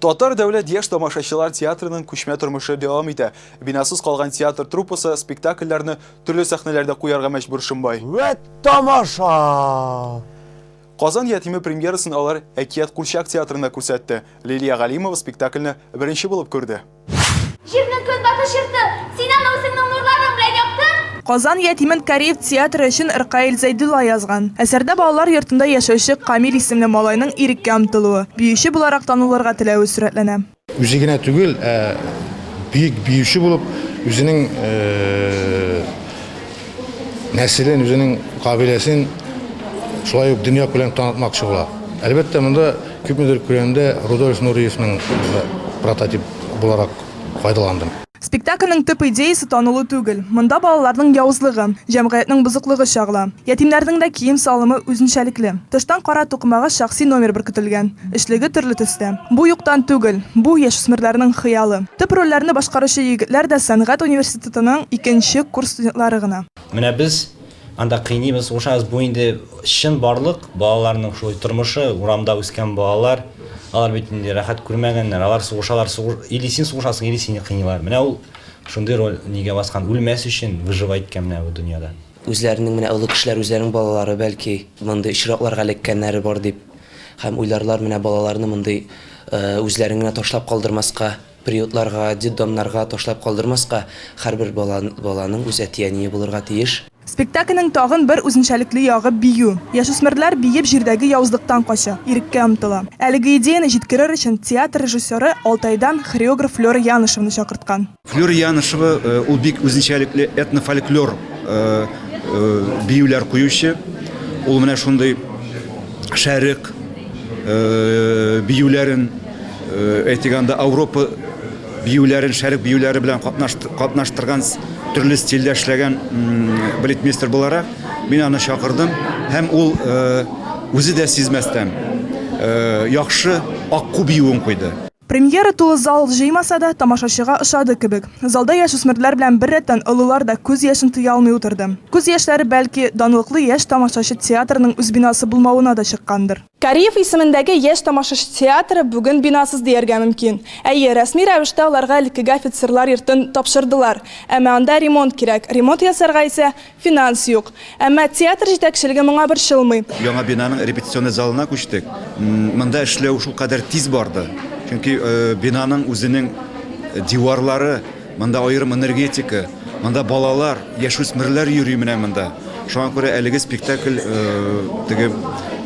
Татар дәүләт яшь тамашачылар театрының күчмә тормышы дәвам итә. Бинасыз калган театр труппасы спектакльләрне төрле сәхнәләрдә куярга мәҗбүр Шимбай. Вә тамаша! Казан ятиме премьерасын алар Әкият Курчак театрында күрсәтте. Лилия Галимова спектакльне беренче булып күрде. Казан ятимен Кариев театры өчен Иркаил Зайдулла язган. Әсәрдә балалар йортында яшәүче Камил исемле малайның иреккә омтылуы, биюче буларак танылырга теләве сурәтләнә. Үзе генә түгел, бик биюче булып, үзенең нәселен, үзенең кабиләсен шулай ук дөнья күләм танытмакчы була. Әлбәттә, монда күпмедер күләмдә Рудольф Нуриевның прототип буларак файдаландым. Спектакльнең төп идеясы танылу түгел. Монда балаларның явызлыгы, җәмгыятьнең бузыклыгы чагыла. Ятимнәрнең дә кием салымы үзенчәлекле. Тыштан кара тукымага шәхси номер беркетелгән. Эшлеге төрле төстә. Бу юктан түгел, бу яшүсмерләрнең хыялы. Төп рольләрне башкаручы егетләр дә сәнгать университетының 2нче курс студентлары гына. Менә без анда кыйныбыз, ушабыз бу инде чын барлык балаларның шулай тормышы, урамда үскән балалар. Алар бит инде рәхәт күрмәгәннәр, алар сугышалар, илисин сугышасың, илисин кыйнылар. Менә ул шундый роль нигә баскан, үлмәс өчен выживать иткән менә бу дөньяда. Үзләренең менә олы кешеләр, үзләренең балалары бәлки мондай очракларга эләккәннәре бар дип, һәм уйларлар менә балаларны мондай үзләрен генә ташлап калдырмаска, приютларга, детдомнарга ташлап калдырмаска, һәрбер баланың үз әти-әние булырга тиеш. Спектакльнең тагын бер үзенчәлекле ягы бию. Яшүсмерләр биеп җирдәге явызлыктан кача, иреккә омтыла. Әлеге идеяны җиткерер өчен театр режиссеры Алтайдан хореограф Флёра Янышевны чакырткан. Флёра Янышева ул бик үзенчәлекле этнофольклор биюләр куючы. Ул менә шундый шәрык биюләрен әйтгәндә Европа биюләрен, шәрык биюләре белән катнаштырган төрле стильдә эшләгән балетмейстер буларак мин аны чакырдым һәм ул үзе дә сизмәстән яхшы акку биюен куйды. Премьера тулы зал җыймаса да тамашачыга ошады кебек. Залда яшүсмерләр белән бер рәттән олылар да күз яшен тыя алмый утырды. Күз яшьләре бәлки данлыклы яшь тамашачы театрының үз бинасы булмавына да чыккандыр. Кариев исемендәге яшь тамашачы театры бүген бинасыз дияргә мөмкин. Әйе, рәсми рәвештә аларга әлеге офицерлар йортын тапшырдылар. Әмма анда ремонт кирәк. Ремонт ясарга исә финанс юк. Әмма театр җитәкчелеге моңа борчылмый. Яңа бинаның репетиционный залына күчтек. Монда эшләү шул кадәр тиз барды. Чөнки бинаның үзенең диварлары, монда аерым энергетика, монда балалар, яшүсмерләр йөри менә монда. Шуңа күрә әлеге спектакль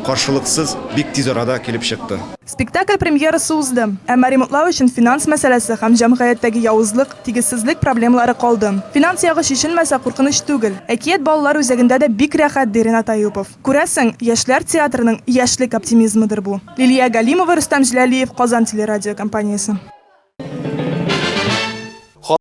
каршылыксыз бик тиз арада килеп чыкты. Спектакль премьерасы узды, әмма ремонтлау өчен финанс мәсьәләсе һәм җәмгыятьтәге явызлык, тигезсезлек проблемалары калды. Финанс ягы шешелмәсә куркыныч түгел. Әкият балалар үзәгендә дә бик рәхәт ди Ренат Аюпов. Күрәсең, яшьләр театрының яшьлек оптимизмыдыр бу. Лилия Галимова, Рөстәм Җләлиев, Казан телерадиокомпаниясе.